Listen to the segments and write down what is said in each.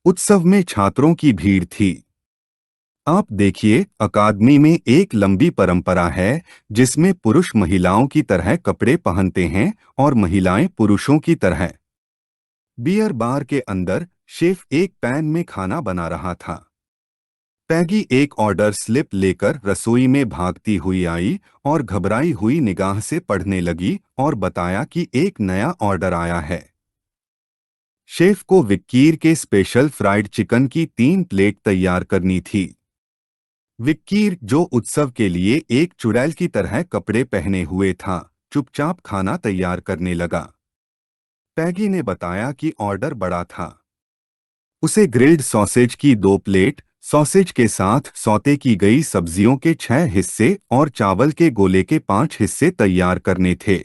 उत्सव में छात्रों की भीड़ थी। आप देखिए, अकादमी में एक लंबी परंपरा है जिसमें पुरुष महिलाओं की तरह कपड़े पहनते हैं और महिलाएं पुरुषों की तरह। बियर बार के अंदर शेफ एक पैन में खाना बना रहा था। पैगी एक ऑर्डर स्लिप लेकर रसोई में भागती हुई आई और घबराई हुई निगाह से पढ़ने लगी और बताया कि एक नया ऑर्डर आया है। शेफ को विक्कीर के स्पेशल फ्राइड चिकन की 3 प्लेट तैयार करनी थी। विक्कीर, जो उत्सव के लिए एक चुड़ैल की तरह कपड़े पहने हुए था, चुपचाप खाना तैयार करने लगा। पैगी ने बताया कि ऑर्डर बड़ा था। उसे ग्रिल्ड सॉसेज की 2 प्लेट, सॉसेज के साथ सौते की गई सब्जियों के 6 हिस्से और चावल के गोले के 5 हिस्से तैयार करने थे।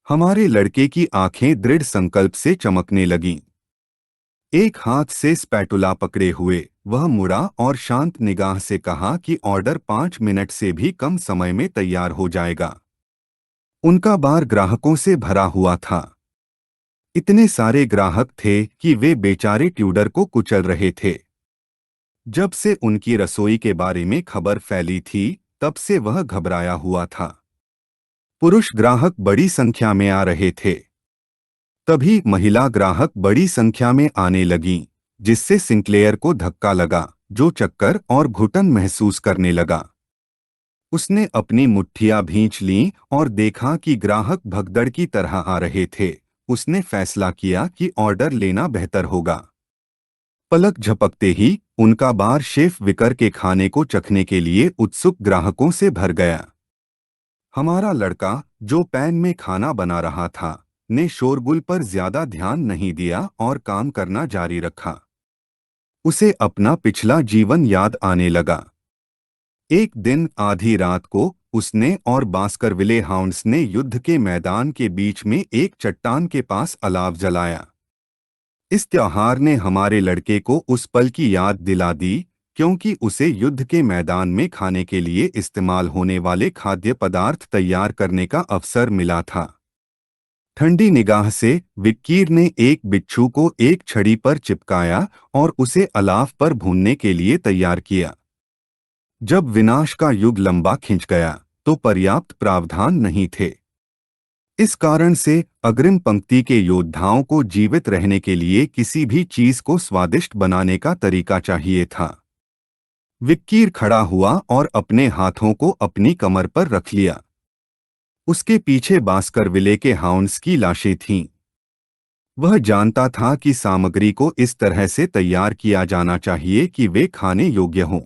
हमारे लड़के की आंखें दृढ़ संकल्प से चमकने लगीं। एक हाथ से स्पैटुला पकड़े हुए वह मुड़ा और शांत निगाह से कहा कि ऑर्डर 5 मिनट से भी कम समय में तैयार हो जाएगा। उनका बार ग्राहकों से भरा हुआ था। इतने सारे ग्राहक थे कि वे बेचारे ट्यूडर को कुचल रहे थे। जब से उनकी रसोई के बारे में खबर फैली थी, तब से वह घबराया हुआ था। पुरुष ग्राहक बड़ी संख्या में आ रहे थे। तभी महिला ग्राहक बड़ी संख्या में आने लगीं, जिससे सिंक्लेयर को धक्का लगा, जो चक्कर और घुटन महसूस करने लगा। उसने अपनी मुट्ठियां भींच लीं और देखा कि ग्राहक भगदड़ की तरह आ रहे थे। उसने फैसला किया कि ऑर्डर लेना बेहतर होगा। पलक झपकते ही उनका बार शेफ विकर के खाने को चखने के लिए उत्सुक ग्राहकों से भर गया। हमारा लड़का, जो पैन में खाना बना रहा था, ने शोरगुल पर ज्यादा ध्यान नहीं दिया और काम करना जारी रखा। उसे अपना पिछला जीवन याद आने लगा। एक दिन आधी रात को उसने और बास्करविले हाउंड्स ने युद्ध के मैदान के बीच में एक चट्टान के पास अलाव जलाया। इस त्योहार ने हमारे लड़के को उस पल की याद दिला दी, क्योंकि उसे युद्ध के मैदान में खाने के लिए इस्तेमाल होने वाले खाद्य पदार्थ तैयार करने का अवसर मिला था। ठंडी निगाह से विक्कीर ने एक बिच्छू को एक छड़ी पर चिपकाया और उसे अलाव पर भूनने के लिए तैयार किया। जब विनाश का युग लंबा खिंच गया, तो पर्याप्त प्रावधान नहीं थे। इस कारण से अग्रिम पंक्ति के योद्धाओं को जीवित रहने के लिए किसी भी चीज को स्वादिष्ट बनाने का तरीका चाहिए था। विक्कीर खड़ा हुआ और अपने हाथों को अपनी कमर पर रख लिया। उसके पीछे बास्करविले के हाउंड्स की लाशें थीं। वह जानता था कि सामग्री को इस तरह से तैयार किया जाना चाहिए कि वे खाने योग्य हों।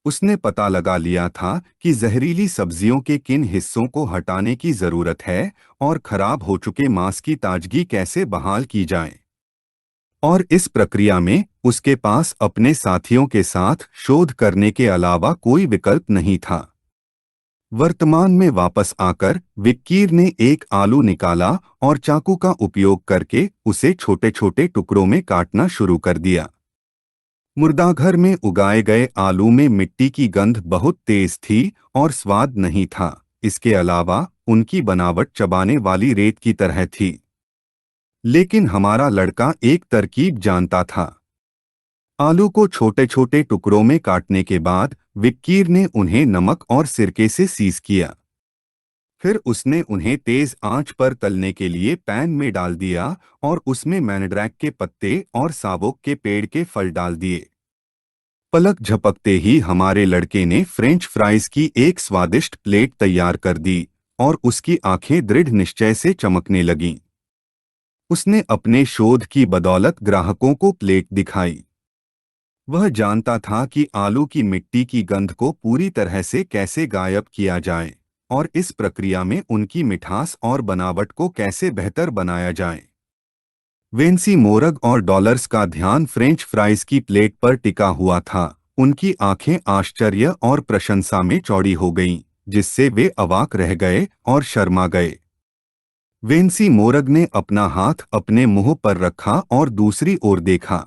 उसने पता लगा लिया था कि जहरीली सब्जियों के किन हिस्सों को हटाने की जरूरत है और खराब हो चुके मांस की ताजगी कैसे बहाल की जाए। और इस प्रक्रिया में उसके पास अपने साथियों के साथ शोध करने के अलावा कोई विकल्प नहीं था। वर्तमान में वापस आकर विक्कीर ने एक आलू निकाला और चाकू का उपयोग करके उसे छोटे छोटे टुकड़ों में काटना शुरू कर दिया। मुर्दाघर में उगाए गए आलू में मिट्टी की गंध बहुत तेज थी और स्वाद नहीं था। इसके अलावा उनकी बनावट चबाने वाली रेत की तरह थी। लेकिन हमारा लड़का एक तरकीब जानता था। आलू को छोटे छोटे टुकड़ों में काटने के बाद विक्कीर ने उन्हें नमक और सिरके से सीज किया। फिर उसने उन्हें तेज आंच पर तलने के लिए पैन में डाल दिया और उसमें मैनड्रैक के पत्ते और सावोक के पेड़ के फल डाल दिए। पलक झपकते ही हमारे लड़के ने फ्रेंच फ्राइज की एक स्वादिष्ट प्लेट तैयार कर दी और उसकी आंखें दृढ़ निश्चय से चमकने लगीं। उसने अपने शोध की बदौलत ग्राहकों को प्लेट दिखाई। वह जानता था कि आलू की मिट्टी की गंध को पूरी तरह से कैसे गायब किया जाए और इस प्रक्रिया में उनकी मिठास और बनावट को कैसे बेहतर बनाया जाए। वेंसी मोरग और डॉलर्स का ध्यान फ्रेंच फ्राइज की प्लेट पर टिका हुआ था। उनकी आंखें आश्चर्य और प्रशंसा में चौड़ी हो गईं, जिससे वे अवाक रह गए और शर्मा गए। वेंसी मोरग ने अपना हाथ अपने मुंह पर रखा और दूसरी ओर देखा।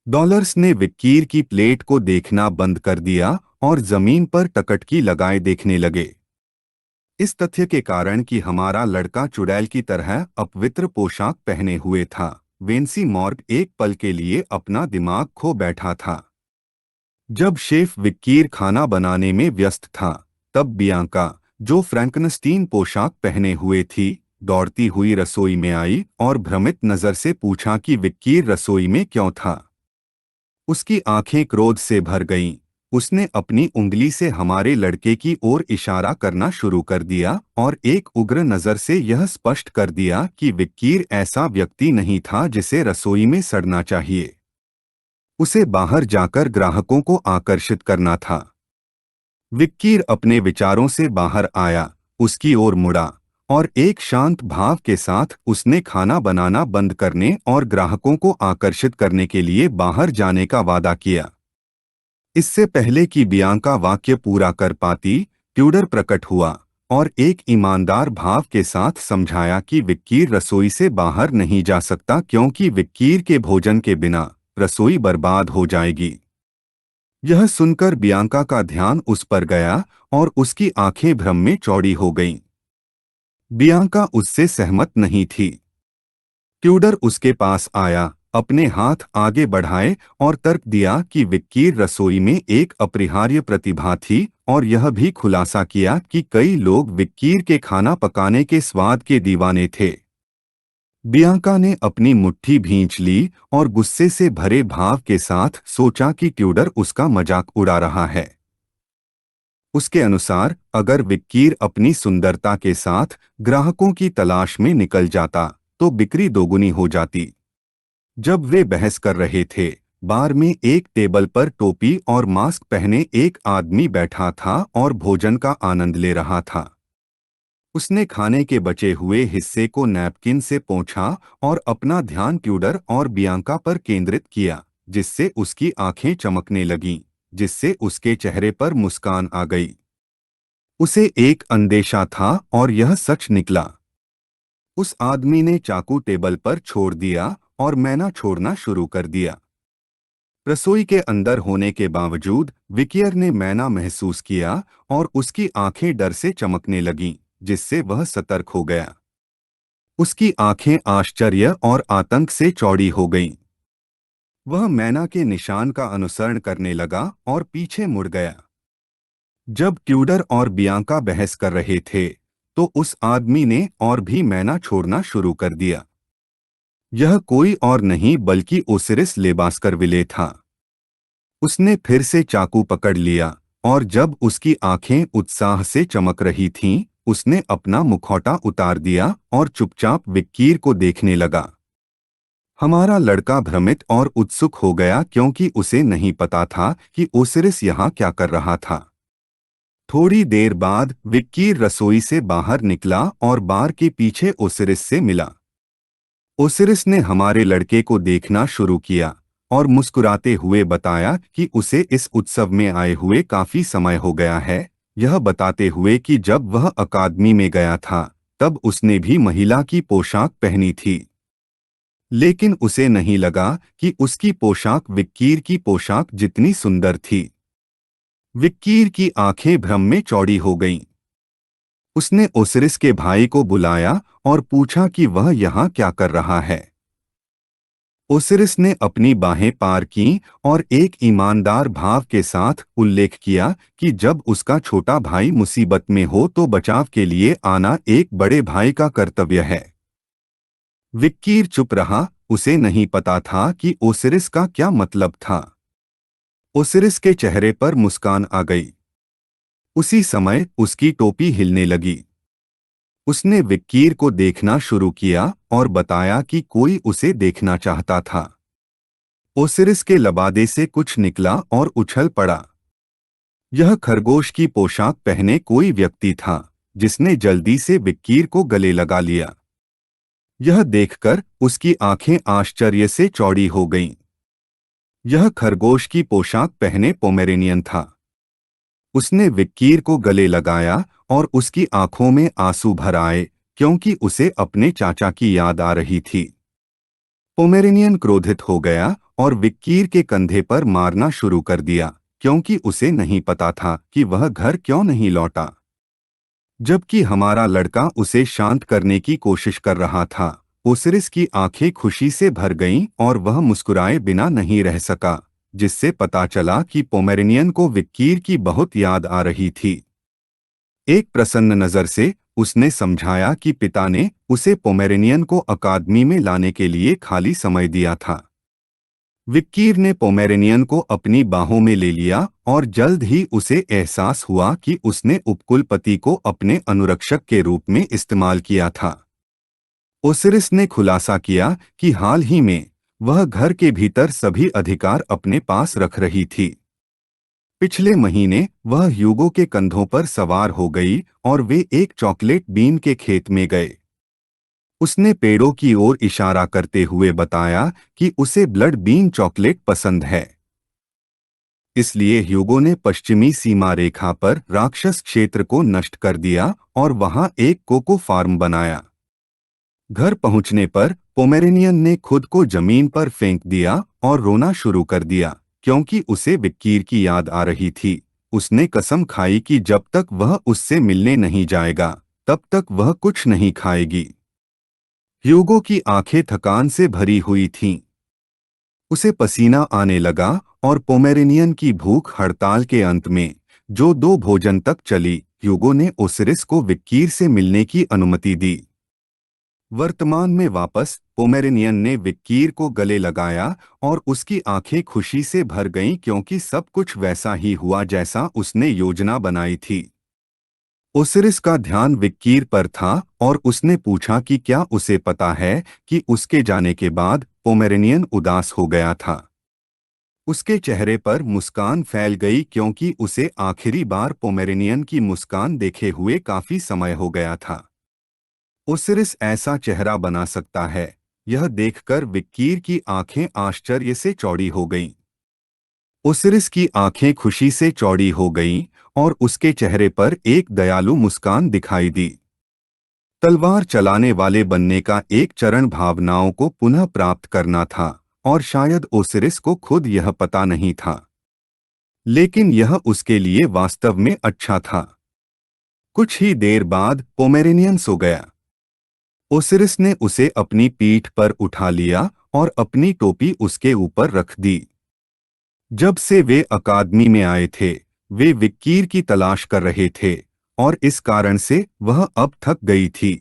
डॉलर्स ने विक्कीर की प्लेट को देखना बंद कर दिया और जमीन पर टकटकी लगाए देखने लगे। इस तथ्य के कारण कि हमारा लड़का चुड़ैल की तरह अपवित्र पोशाक पहने हुए था, वेंसी मॉर्ग एक पल के लिए अपना दिमाग खो बैठा था। जब शेफ विक्कीर खाना बनाने में व्यस्त था, तब बियांका, जो फ्रैंकनस्टीन पोशाक पहने हुए थी, दौड़ती हुई रसोई में आई और भ्रमित नजर से पूछा कि विक्कीर रसोई में क्यों था। उसकी आंखें क्रोध से भर गईं। उसने अपनी उंगली से हमारे लड़के की ओर इशारा करना शुरू कर दिया और एक उग्र नजर से यह स्पष्ट कर दिया कि विक्कीर ऐसा व्यक्ति नहीं था जिसे रसोई में सड़ना चाहिए। उसे बाहर जाकर ग्राहकों को आकर्षित करना था। विक्कीर अपने विचारों से बाहर आया, उसकी ओर मुड़ा और एक शांत भाव के साथ उसने खाना बनाना बंद करने और ग्राहकों को आकर्षित करने के लिए बाहर जाने का वादा किया। इससे पहले कि बियांका वाक्य पूरा कर पाती, ट्यूडर प्रकट हुआ और एक ईमानदार भाव के साथ समझाया कि विक्कीर रसोई से बाहर नहीं जा सकता क्योंकि विक्कीर के भोजन के बिना रसोई बर्बाद हो जाएगी। यह सुनकर बियांका का ध्यान उस पर गया और उसकी आंखें भ्रम में चौड़ी हो गईं। बियांका उससे सहमत नहीं थी। ट्यूडर उसके पास आया, अपने हाथ आगे बढ़ाए और तर्क दिया कि विक्कीर रसोई में एक अपरिहार्य प्रतिभा थी और यह भी खुलासा किया कि कई लोग विक्कीर के खाना पकाने के स्वाद के दीवाने थे। बियांका ने अपनी मुट्ठी भींच ली और गुस्से से भरे भाव के साथ सोचा कि ट्यूडर उसका मजाक उड़ा रहा है। उसके अनुसार अगर विक्कीर अपनी सुंदरता के साथ ग्राहकों की तलाश में निकल जाता, तो बिक्री दोगुनी हो जाती। जब वे बहस कर रहे थे, बार में एक टेबल पर टोपी और मास्क पहने एक आदमी बैठा था और भोजन का आनंद ले रहा था। उसने खाने के बचे हुए हिस्से को नैपकिन से पोंछा और अपना ध्यान ट्यूडर और बियांका पर केंद्रित किया, जिससे उसकी आंखें चमकने लगीं, जिससे उसके चेहरे पर मुस्कान आ गई। उसे एक अंदेशा था और यह सच निकला। उस आदमी ने चाकू टेबल पर छोड़ दिया और मैना छोड़ना शुरू कर दिया। रसोई के अंदर होने के बावजूद विकियर ने मैना महसूस किया और उसकी आंखें डर से चमकने लगीं, जिससे वह सतर्क हो गया। उसकी आंखें आश्चर्य और आतंक से चौड़ी हो गईं। वह मैना के निशान का अनुसरण करने लगा और पीछे मुड़ गया। जब ट्यूडर और बियांका बहस कर रहे थे, तो उस आदमी ने और भी मैना छोड़ना शुरू कर दिया। यह कोई और नहीं बल्कि ओसिरिस लेबास्करविले था। उसने फिर से चाकू पकड़ लिया और जब उसकी आंखें उत्साह से चमक रही थीं, उसने अपना मुखौटा उतार दिया और चुपचाप विक्कीर को देखने लगा। हमारा लड़का भ्रमित और उत्सुक हो गया क्योंकि उसे नहीं पता था कि ओसिरिस यहाँ क्या कर रहा था। थोड़ी देर बाद विक्कीर रसोई से बाहर निकला और बार के पीछे ओसिरिस से मिला। ओसिरिस ने हमारे लड़के को देखना शुरू किया और मुस्कुराते हुए बताया कि उसे इस उत्सव में आए हुए काफी समय हो गया है, यह बताते हुए कि जब वह अकादमी में गया था, तब उसने भी महिला की पोशाक पहनी थी। लेकिन उसे नहीं लगा कि उसकी पोशाक विक्कीर की पोशाक जितनी सुंदर थी। विक्कीर की आंखें भ्रम में चौड़ी हो गईं। उसने ओसिरिस के भाई को बुलाया और पूछा कि वह यहाँ क्या कर रहा है। ओसिरिस ने अपनी बाहें पार कीं और एक ईमानदार भाव के साथ उल्लेख किया कि जब उसका छोटा भाई मुसीबत में हो तो बचाव के लिए आना एक बड़े भाई का कर्तव्य है। विक्कीर चुप रहा, उसे नहीं पता था कि ओसिरिस का क्या मतलब था। ओसिरिस के चेहरे पर मुस्कान आ गई। उसी समय उसकी टोपी हिलने लगी। उसने विक्कीर को देखना शुरू किया और बताया कि कोई उसे देखना चाहता था। ओसिरिस के लबादे से कुछ निकला और उछल पड़ा। यह खरगोश की पोशाक पहने कोई व्यक्ति था, जिसने जल्दी से विक्कीर को गले लगा लिया। यह देखकर उसकी आंखें आश्चर्य से चौड़ी हो गईं। यह खरगोश की पोशाक पहने पोमेरेनियन था। उसने विक्कीर को गले लगाया और उसकी आंखों में आंसू भर आए क्योंकि उसे अपने चाचा की याद आ रही थी। पोमेरेनियन क्रोधित हो गया और विक्कीर के कंधे पर मारना शुरू कर दिया क्योंकि उसे नहीं पता था कि वह घर क्यों नहीं लौटा। जबकि हमारा लड़का उसे शांत करने की कोशिश कर रहा था, ओसिरिस की आंखें खुशी से भर गईं और वह मुस्कुराए बिना नहीं रह सका, जिससे पता चला कि पोमेरेनियन को विक्कीर की बहुत याद आ रही थी। एक प्रसन्न नज़र से उसने समझाया कि पिता ने उसे पोमेरेनियन को अकादमी में लाने के लिए खाली समय दिया था। विक्कीर ने पोमेरेनियन को अपनी बाहों में ले लिया और जल्द ही उसे एहसास हुआ कि उसने उपकुलपति को अपने अनुरक्षक के रूप में इस्तेमाल किया था। ओसिरिस ने खुलासा किया कि हाल ही में वह घर के भीतर सभी अधिकार अपने पास रख रही थी। पिछले महीने वह ह्यूगो के कंधों पर सवार हो गई और वे एक चॉकलेट बीन के खेत में गए। उसने पेड़ों की ओर इशारा करते हुए बताया कि उसे ब्लड बीन चॉकलेट पसंद है। इसलिए ह्यूगो ने पश्चिमी सीमा रेखा पर राक्षस क्षेत्र को नष्ट कर दिया और वहां एक कोको फार्म बनाया। घर पहुंचने पर पोमेरेनियन ने खुद को जमीन पर फेंक दिया और रोना शुरू कर दिया, क्योंकि उसे विक्कीर की याद आ रही थी। उसने कसम खाई कि जब तक वह उससे मिलने नहीं जाएगा, तब तक वह कुछ नहीं खाएगी। ह्यूगो की आंखें थकान से भरी हुई थीं। उसे पसीना आने लगा और पोमेरेनियन की भूख हड़ताल के अंत में, जो 2 भोजन तक चली, ह्यूगो ने ओसिरिस को विक्कीर से मिलने की अनुमति दी। वर्तमान में वापस पोमेरेनियन ने विक्कीर को गले लगाया और उसकी आंखें खुशी से भर गईं, क्योंकि सब कुछ वैसा ही हुआ जैसा उसने योजना बनाई थी। ओसिरिस का ध्यान विक्कीर पर था और उसने पूछा कि क्या उसे पता है कि उसके जाने के बाद पोमेरेनियन उदास हो गया था। उसके चेहरे पर मुस्कान फैल गई, क्योंकि उसे आखिरी बार पोमेरेनियन की मुस्कान देखे हुए काफी समय हो गया था। ओसिरिस ऐसा चेहरा बना सकता है, यह देखकर विक्कीर की आंखें आश्चर्य से चौड़ी हो गईं। ओसिरिस की आंखें खुशी से चौड़ी हो गईं और उसके चेहरे पर एक दयालु मुस्कान दिखाई दी। तलवार चलाने वाले बनने का एक चरण भावनाओं को पुनः प्राप्त करना था, और शायद ओसिरिस को खुद यह पता नहीं था, लेकिन यह उसके लिए वास्तव में अच्छा था। कुछ ही देर बाद पोमेरेनियन सो गया। ओसिरिस ने उसे अपनी पीठ पर उठा लिया और अपनी टोपी उसके ऊपर रख दी। जब से वे अकादमी में आए थे, वे विक्कीर की तलाश कर रहे थे, और इस कारण से वह अब थक गई थी।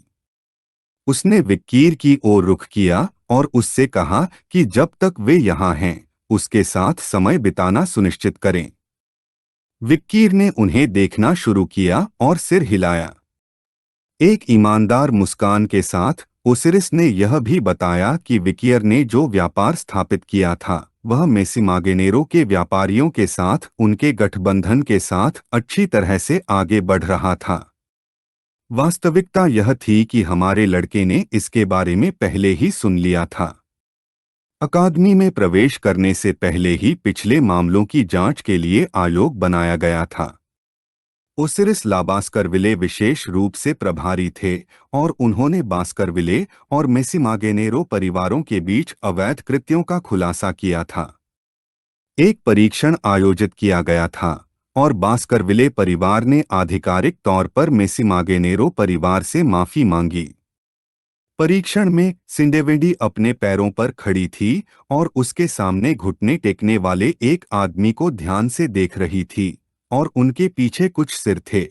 उसने विक्कीर की ओर रुख किया और उससे कहा कि जब तक वे यहाँ हैं, उसके साथ समय बिताना सुनिश्चित करें। विक्कीर ने उन्हें देखना शुरू किया और सिर हिलाया। एक ईमानदार मुस्कान के साथ ओसिरिस ने यह भी बताया कि विक्कीर ने जो व्यापार स्थापित किया था, वह मेसिमागेनेरो के व्यापारियों के साथ उनके गठबंधन के साथ अच्छी तरह से आगे बढ़ रहा था। वास्तविकता यह थी कि हमारे लड़के ने इसके बारे में पहले ही सुन लिया था। अकादमी में प्रवेश करने से पहले ही पिछले मामलों की जांच के लिए आयोग बनाया गया था। ओसिरिस लाबास्करविले विशेष रूप से प्रभारी थे और उन्होंने बास्करविले और मेसिमागेनेरो परिवारों के बीच अवैध कृत्यों का खुलासा किया था। एक परीक्षण आयोजित किया गया था और बास्करविले परिवार ने आधिकारिक तौर पर मेसिमागेनेरो परिवार से माफी मांगी। परीक्षण में सिंडेवेडी अपने पैरों पर खड़ी थी और उसके सामने घुटने टेकने वाले एक आदमी को ध्यान से देख रही थी, और उनके पीछे कुछ सिर थे।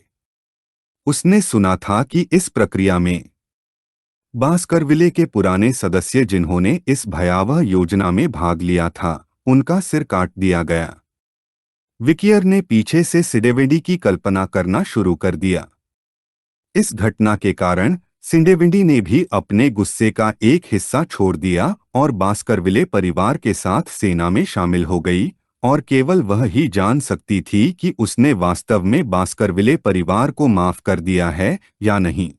उसने सुना था कि इस प्रक्रिया में बास्करविले के पुराने सदस्य जिन्होंने इस भयावह योजना में भाग लिया था, उनका सिर काट दिया गया। विक्कीर ने पीछे से सिंडेवेडी की कल्पना करना शुरू कर दिया। इस घटना के कारण सिंडेवेडी ने भी अपने गुस्से का एक हिस्सा छोड़ दिया और बास्करविले परिवार के साथ सेना में शामिल हो गई, और केवल वह ही जान सकती थी कि उसने वास्तव में बास्करविले परिवार को माफ कर दिया है या नहीं।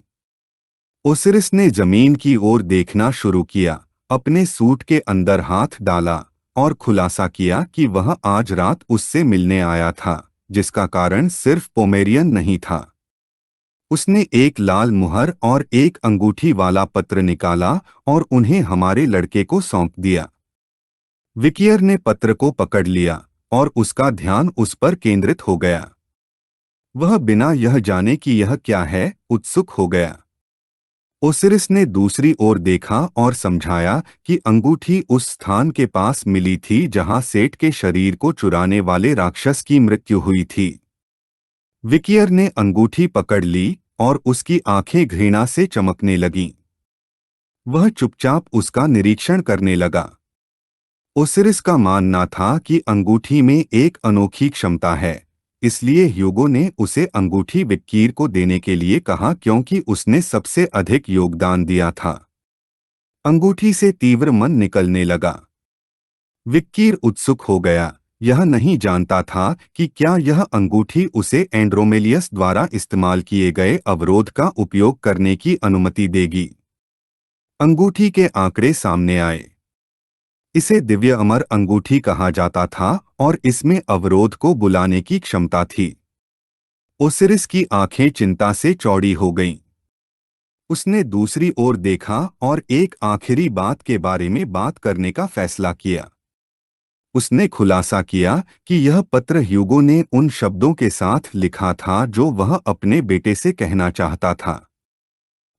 ओसिरिस ने जमीन की ओर देखना शुरू किया, अपने सूट के अंदर हाथ डाला और खुलासा किया कि वह आज रात उससे मिलने आया था, जिसका कारण सिर्फ पोमेरियन नहीं था। उसने एक लाल मुहर और एक अंगूठी वाला पत्र निकाला और उन्हें हमारे लड़के को सौंप दिया। विक्कीर ने पत्र को पकड़ लिया और उसका ध्यान उस पर केंद्रित हो गया। वह बिना यह जाने कि यह क्या है, उत्सुक हो गया। ओसिरिस ने दूसरी ओर देखा और समझाया कि अंगूठी उस स्थान के पास मिली थी जहां सेठ के शरीर को चुराने वाले राक्षस की मृत्यु हुई थी। विकियर ने अंगूठी पकड़ ली और उसकी आंखें घृणा से चमकने लगीं। वह चुपचाप उसका निरीक्षण करने लगा। ओसिरिस का मानना था कि अंगूठी में एक अनोखी क्षमता है, इसलिए ह्यूगो ने उसे अंगूठी विक्कीर को देने के लिए कहा क्योंकि उसने सबसे अधिक योगदान दिया था। अंगूठी से तीव्र मन निकलने लगा। विक्कीर उत्सुक हो गया। यह नहीं जानता था कि क्या यह अंगूठी उसे एंड्रोमेलियस द्वारा इस्तेमाल किए गए अवरोध का उपयोग करने की अनुमति देगी। अंगूठी के आंकड़े सामने आए। इसे दिव्य अमर अंगूठी कहा जाता था और इसमें अवरोध को बुलाने की क्षमता थी। ओसिरिस की आंखें चिंता से चौड़ी हो गईं। उसने दूसरी ओर देखा और एक आखिरी बात के बारे में बात करने का फैसला किया। उसने खुलासा किया कि यह पत्र ह्यूगो ने उन शब्दों के साथ लिखा था जो वह अपने बेटे से कहना चाहता था।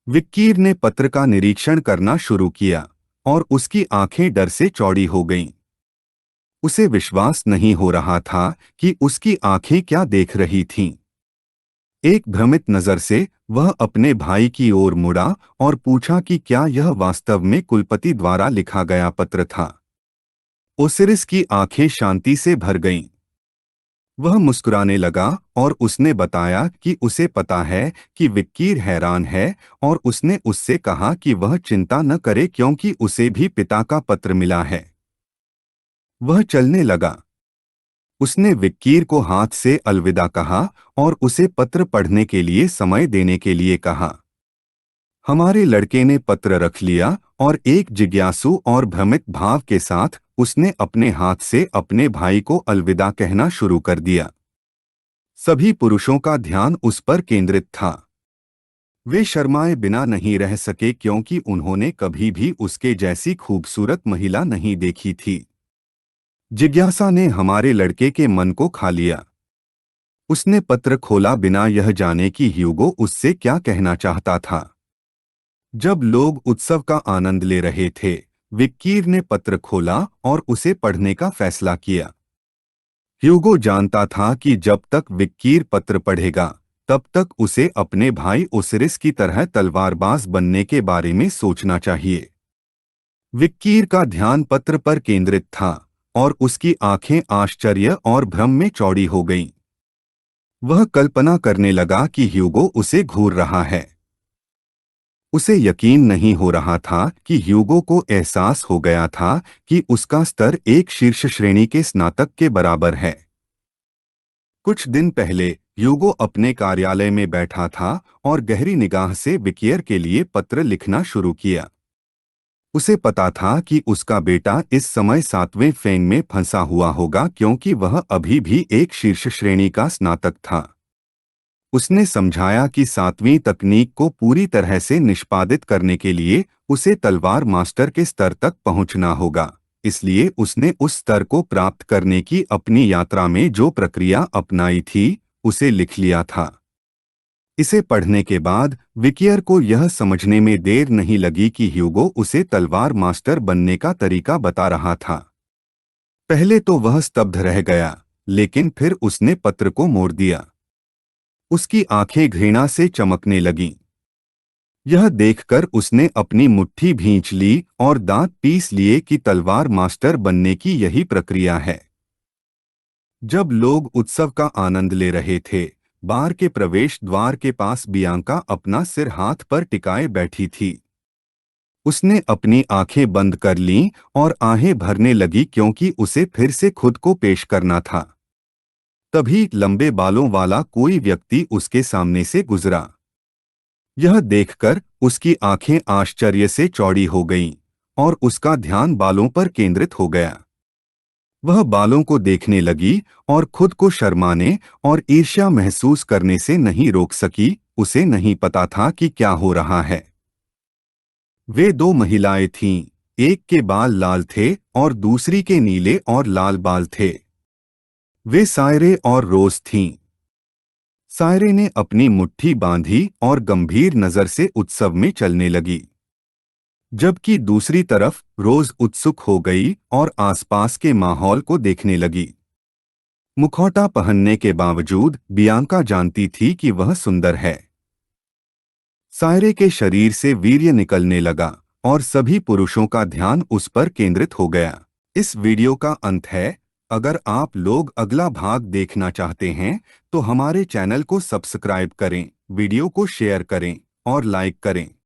विक्कीर ने पत्र का निरीक्षण करना शुरू किया और उसकी आंखें डर से चौड़ी हो गईं। उसे विश्वास नहीं हो रहा था कि उसकी आंखें क्या देख रही थीं। एक भ्रमित नजर से वह अपने भाई की ओर मुड़ा और पूछा कि क्या यह वास्तव में कुलपति द्वारा लिखा गया पत्र था। ओसिरिस की आंखें शांति से भर गईं। वह मुस्कुराने लगा और उसने बताया कि उसे पता है कि विक्कीर हैरान है और उसने उससे कहा कि वह चिंता न करे क्योंकि उसे भी पिता का पत्र मिला है। वह चलने लगा। उसने विक्कीर को हाथ से अलविदा कहा और उसे पत्र पढ़ने के लिए समय देने के लिए कहा। हमारे लड़के ने पत्र रख लिया और एक जिज्ञासु और भ्रमित भाव के साथ उसने अपने हाथ से अपने भाई को अलविदा कहना शुरू कर दिया। सभी पुरुषों का ध्यान उस पर केंद्रित था। वे शर्माए बिना नहीं रह सके क्योंकि उन्होंने कभी भी उसके जैसी खूबसूरत महिला नहीं देखी थी। जिज्ञासा ने हमारे लड़के के मन को खा लिया। उसने पत्र खोला बिना यह जाने कि ह्यूगो उससे क्या कहना चाहता था। जब लोग उत्सव का आनंद ले रहे थे, विक्कीर ने पत्र खोला और उसे पढ़ने का फैसला किया। ह्यूगो जानता था कि जब तक विक्कीर पत्र पढ़ेगा, तब तक उसे अपने भाई ओसिरिस की तरह तलवारबाज बनने के बारे में सोचना चाहिए। विक्कीर का ध्यान पत्र पर केंद्रित था और उसकी आंखें आश्चर्य और भ्रम में चौड़ी हो गईं। वह कल्पना करने लगा कि ह्यूगो उसे घूर रहा है। उसे यकीन नहीं हो रहा था कि ह्यूगो को एहसास हो गया था कि उसका स्तर एक शीर्ष श्रेणी के स्नातक के बराबर है। कुछ दिन पहले ह्यूगो अपने कार्यालय में बैठा था और गहरी निगाह से विकियर के लिए पत्र लिखना शुरू किया। उसे पता था कि उसका बेटा इस समय 7वें फेंग में फंसा हुआ होगा क्योंकि वह अभी भी एक शीर्ष श्रेणी का स्नातक था। उसने समझाया कि 7वीं तकनीक को पूरी तरह से निष्पादित करने के लिए उसे तलवार मास्टर के स्तर तक पहुंचना होगा, इसलिए उसने उस स्तर को प्राप्त करने की अपनी यात्रा में जो प्रक्रिया अपनाई थी, उसे लिख लिया था। इसे पढ़ने के बाद विकियर को यह समझने में देर नहीं लगी कि ह्यूगो उसे तलवार मास्टर बनने का तरीका बता रहा था। पहले तो वह स्तब्ध रह गया, लेकिन फिर उसने पत्र को मोड़ दिया। उसकी आंखें घृणा से चमकने लगीं। यह देखकर उसने अपनी मुट्ठी भींच ली और दांत पीस लिए कि तलवार मास्टर बनने की यही प्रक्रिया है। जब लोग उत्सव का आनंद ले रहे थे, बार के प्रवेश द्वार के पास बियांका अपना सिर हाथ पर टिकाए बैठी थी। उसने अपनी आंखें बंद कर लीं और आहें भरने लगी क्योंकि उसे फिर से खुद को पेश करना था। तभी लंबे बालों वाला कोई व्यक्ति उसके सामने से गुजरा। यह देखकर उसकी आंखें आश्चर्य से चौड़ी हो गईं और उसका ध्यान बालों पर केंद्रित हो गया। वह बालों को देखने लगी और खुद को शर्माने और ईर्ष्या महसूस करने से नहीं रोक सकी। उसे नहीं पता था कि क्या हो रहा है। वे दो महिलाएं थीं, एक के बाल लाल थे और दूसरी के नीले और लाल बाल थे। वे सायरे और रोज थीं। सायरे ने अपनी मुट्ठी बांधी और गंभीर नजर से उत्सव में चलने लगी, जबकि दूसरी तरफ रोज उत्सुक हो गई और आसपास के माहौल को देखने लगी। मुखौटा पहनने के बावजूद बियांका जानती थी कि वह सुंदर है। सायरे के शरीर से वीर्य निकलने लगा और सभी पुरुषों का ध्यान उस पर केंद्रित हो गया। इस वीडियो का अंत है। अगर आप लोग अगला भाग देखना चाहते हैं तो हमारे चैनल को सब्सक्राइब करें, वीडियो को शेयर करें और लाइक करें।